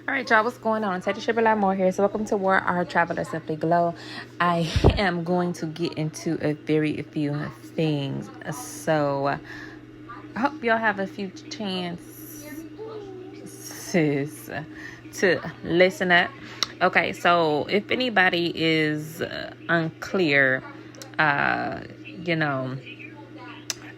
All right, y'all, what's going on? Teddy Sugar Lot More here. So welcome to Where Our Travelers Simply Glow. I am going to get into a few things. So I hope y'all have a few chances to listen up. Okay, so if anybody is unclear, you know,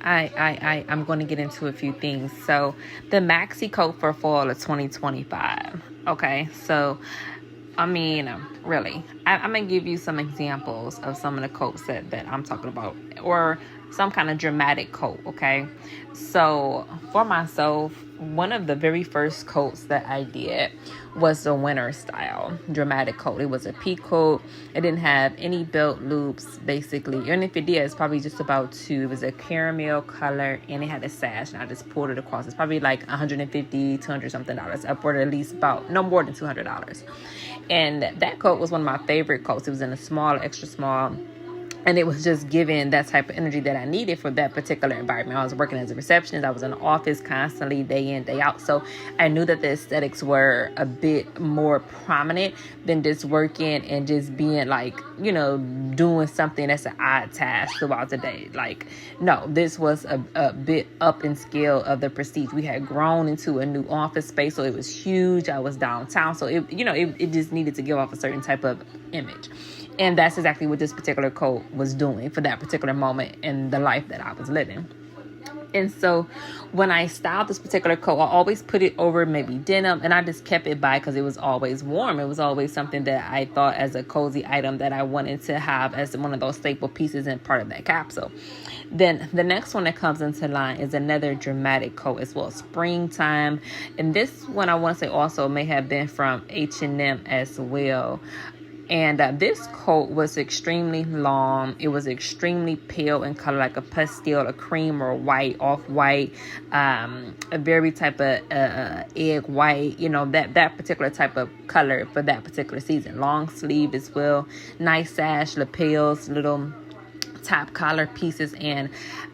I'm going to get into a few things. So the Maxi coat for fall of 2025. Okay, so really, I'm going to give you some examples of some of the coats that I'm talking about, or some kind of dramatic coat, okay? So for myself, one of the very first coats that I did was the winter style dramatic coat. It was a pea coat. It didn't have any belt loops, basically. And if it did, it's probably just about two. It was a caramel color, and it had a sash, and I just pulled it across. It's probably like $150, $200 something, upward at least about no more than $200. And that coat was one of my favorite coats. It was in a small, extra small. And it was just giving that type of energy that I needed for that particular environment. I was working as a receptionist. I was in the office constantly, day in, day out. So I knew that the aesthetics were a bit more prominent than just working and just being like, doing something that's an odd task throughout the day. Like, no, this was a bit up in scale of the prestige. We had grown into a new office space, so it was huge. I was downtown. So it just needed to give off a certain type of image. And that's exactly what this particular coat was doing for that particular moment in the life that I was living. And so when I styled this particular coat, I always put it over maybe denim, and I just kept it by because it was always warm. It was always something that I thought as a cozy item that I wanted to have as one of those staple pieces and part of that capsule. Then the next one that comes into line is another dramatic coat as well, springtime. And this one I want to say also may have been from H&M as well. And this coat was extremely long. It was extremely pale in color, like a pastel, a cream or white, off-white, a very type of egg white, that particular type of color for that particular season. Long sleeve as well, nice sash, lapels, little top collar pieces. And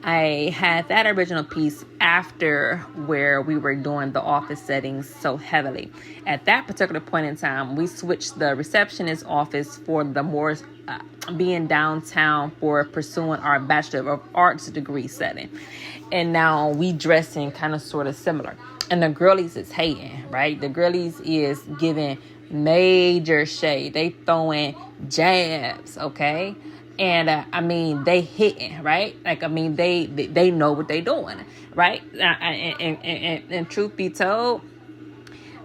I had that original piece after where we were doing the office settings so heavily. At that particular point in time, we switched the receptionist office for the more being downtown for pursuing our Bachelor of Arts degree setting. And now we dressing kind of sort of similar. And the girlies is hating, right? The girlies is giving major shade. They throwing jabs, okay? And they hitting, right? They know what they doing, right? And truth be told,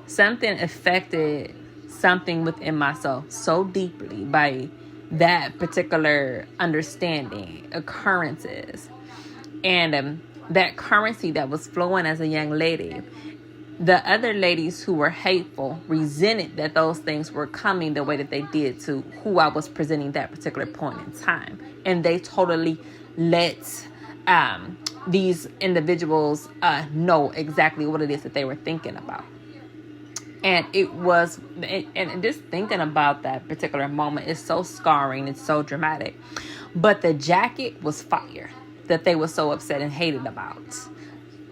something affected something within myself so deeply by that particular understanding, occurrences, and that currency that was flowing as a young lady. The other ladies who were hateful resented that those things were coming the way that they did to who I was presenting that particular point in time. And they totally let these individuals know exactly what it is that they were thinking about. And it was, and just thinking about that particular moment is so scarring. It's so dramatic. But the jacket was fire that they were so upset and hated about.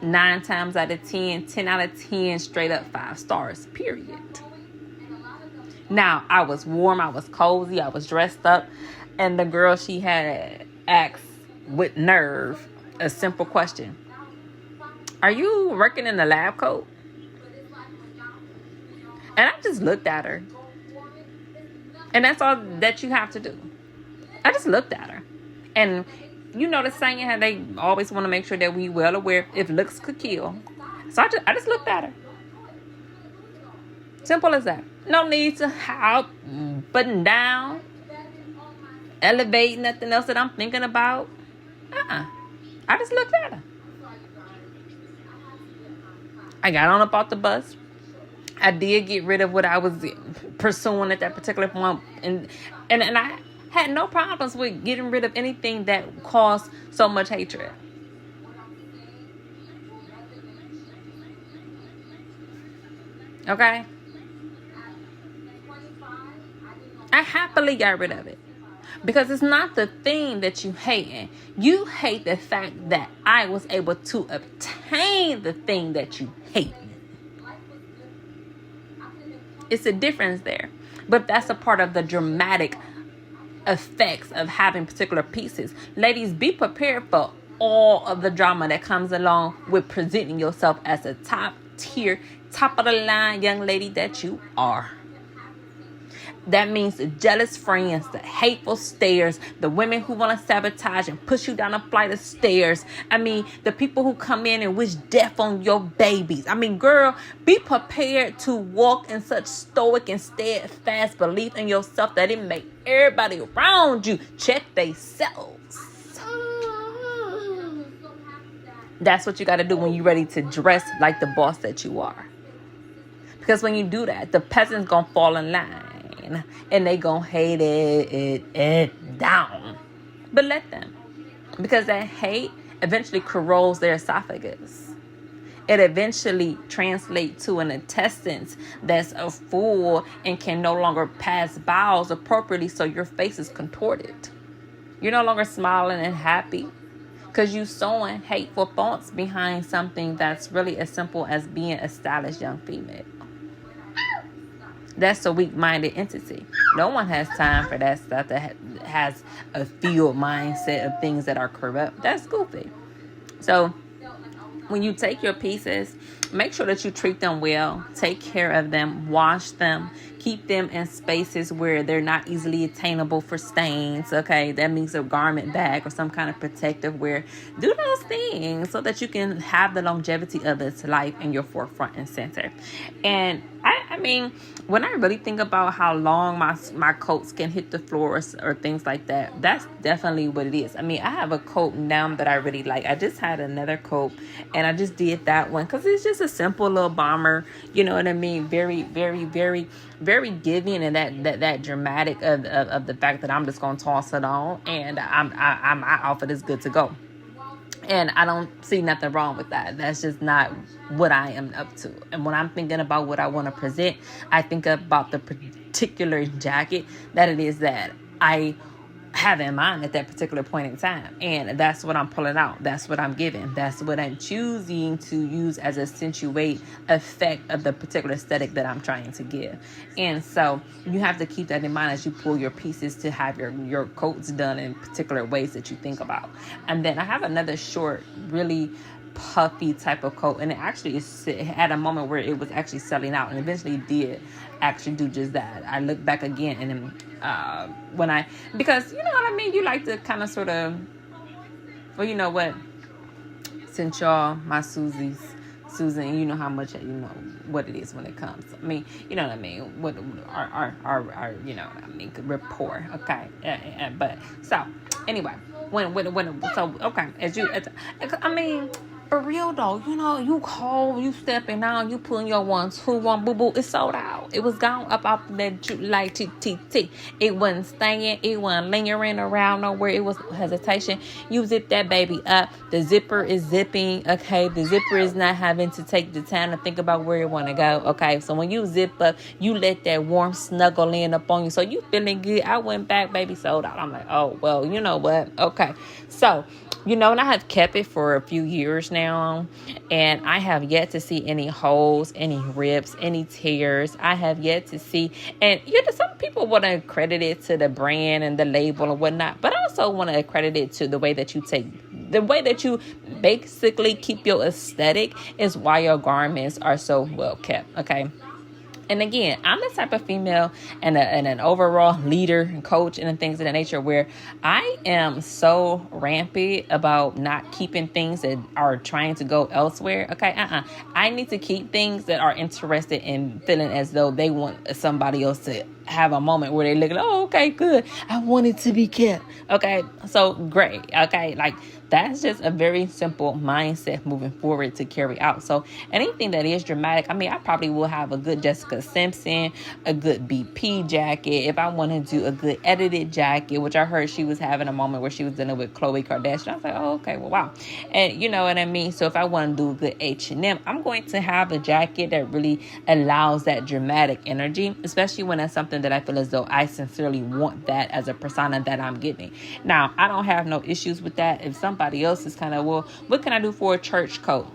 9 times out of 10, 10 out of 10, straight up 5 stars, period. Now, I was warm, I was cozy, I was dressed up, and the girl, she had asked with nerve a simple question. Are you working in the lab coat? And I just looked at her. And that's all that you have to do. I just looked at her. And you know the saying, how they always want to make sure that we well aware if looks could kill. So I just looked at her. Simple as that. No need to out, button down, elevate, nothing else that I'm thinking about. I just looked at her. I got on about the bus. I did get rid of what I was pursuing at that particular point. And I had no problems with getting rid of anything that caused so much hatred. Okay? I happily got rid of it. Because it's not the thing that you hate. You hate the fact that I was able to obtain the thing that you hate. It's a difference there. But that's a part of the dramatic effects of having particular pieces. Ladies, be prepared for all of the drama that comes along with presenting yourself as a top tier, top of the line young lady that you are. That means the jealous friends, the hateful stares, the women who want to sabotage and push you down a flight of stairs. I mean, the people who come in and wish death on your babies. I mean, girl, be prepared to walk in such stoic and steadfast belief in yourself that it make everybody around you check themselves. That's what you got to do when you're ready to dress like the boss that you are. Because when you do that, the peasants going to fall in line. And they gonna hate it down. But let them. Because that hate eventually corrodes their esophagus. It eventually translates to an intestines that's full and can no longer pass bowels appropriately, so your face is contorted. You're no longer smiling and happy because you sowing hateful thoughts behind something that's really as simple as being a stylish young female. That's a weak-minded entity. No one has time for that stuff that has a field mindset of things that are corrupt. That's goofy. So when you take your pieces, make sure that you treat them well. Take care of them. Wash them. Keep them in spaces where they're not easily attainable for stains. Okay, that means a garment bag or some kind of protective wear. Do those things so that you can have the longevity of its life in your forefront and center. And I mean, when I really think about how long my coats can hit the floors or things like that, that's definitely what it is. I mean, I have a coat now that I really like. I just had another coat and I just did that one because it's just a simple little bomber. You know what I mean? Very, very, very, very giving, and that dramatic of the fact that I'm just gonna toss it on and my outfit is good to go. And I don't see nothing wrong with that. That's just not what I am up to. And when I'm thinking about what I want to present, I think about the particular jacket that it is that I have in mind at that particular point in time. And that's what I'm pulling out. That's what I'm giving. That's what I'm choosing to use as a accentuate effect of the particular aesthetic that I'm trying to give. And so you have to keep that in mind as you pull your pieces to have your coats done in particular ways that you think about. And then I have another short, really puffy type of coat, and it actually had a moment where it was actually selling out, and eventually did actually do just that. I look back again, and then because you know what I mean, you like to kind of sort of, well, you know what, since y'all my Susan, you know how much, you know what it is when it comes. I mean, you know what I mean, what our you know what I mean, rapport. Okay, but so anyway, okay, I mean, for real though, you know, you cold, you stepping out, you pulling your 1, 2, 1, boo boo, it's sold out. It was gone up off that like t. It wasn't staying, it wasn't lingering around nowhere. It was hesitation. You zip that baby up. The zipper is zipping. Okay, the zipper is not having to take the time to think about where it want to go. Okay, so when you zip up, you let that warm snuggle in up on you, so you feeling good. I went back, baby, sold out. I'm like, oh well, you know what? Okay, so. You know, and I have kept it for a few years now, and I have yet to see any holes, any rips, any tears. I have yet to see, and you know, some people want to credit it to the brand and the label and whatnot, but I also want to credit it to the way that you basically keep your aesthetic is why your garments are so well kept. Okay. And again, I'm the type of female and an overall leader and coach and things of that nature where I am so rampant about not keeping things that are trying to go elsewhere. Okay, I need to keep things that are interested in feeling as though they want somebody else to have a moment where they look like, oh, okay, good. I want it to be kept. Okay, so great. Okay, like that's just a very simple mindset moving forward to carry out. So anything that is dramatic, I mean, I probably will have a good Jessica Simpson, a good BP jacket. If I want to do a good edited jacket, which I heard she was having a moment where she was dealing with Khloe Kardashian. I was like, oh, okay, well, wow. And you know what I mean? So if I want to do a good H&M, I'm going to have a jacket that really allows that dramatic energy, especially when that's something that I feel as though I sincerely want that as a persona that I'm getting. Now, I don't have no issues with that. If somebody else is kind of, well, what can I do for a church coat?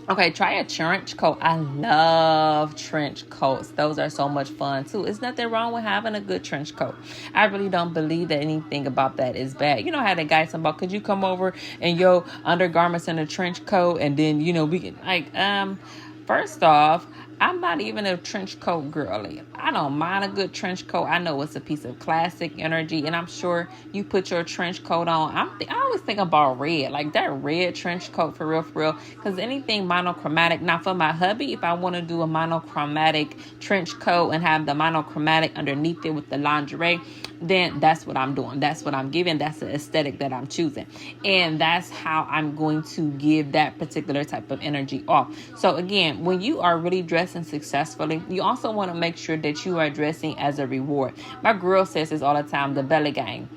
Okay, try a trench coat. I love trench coats. Those are so much fun too. There's nothing wrong with having a good trench coat. I really don't believe that anything about that is bad. You know how the guy talking about, could you come over in your undergarments and a trench coat, and then we can first off, I'm not even a trench coat girly. I don't mind a good trench coat. I know it's a piece of classic energy, and I'm sure you put your trench coat on. I always think about red, like that red trench coat for real. Because anything monochromatic. Now, for my hubby, if I want to do a monochromatic trench coat and have the monochromatic underneath it with the lingerie, then that's what I'm doing. That's what I'm giving. That's the aesthetic that I'm choosing. And that's how I'm going to give that particular type of energy off. So again, when you are really dressing successfully, you also want to make sure that you are dressing as a reward. My girl says this all the time, the belly gang.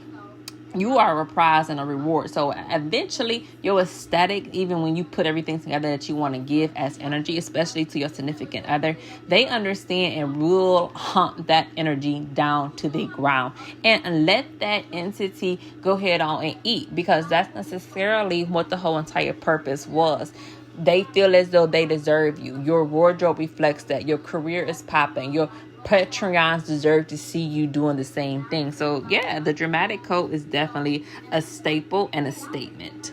You are a prize and a reward. So eventually your aesthetic, even when you put everything together that you want to give as energy, especially to your significant other, they understand and will hunt that energy down to the ground and let that entity go ahead on and eat, because that's necessarily what the whole entire purpose was. They feel as though they deserve you. Your wardrobe reflects that. Your career is popping. Your Patreons deserve to see you doing the same thing. So yeah, the dramatic coat is definitely a staple and a statement.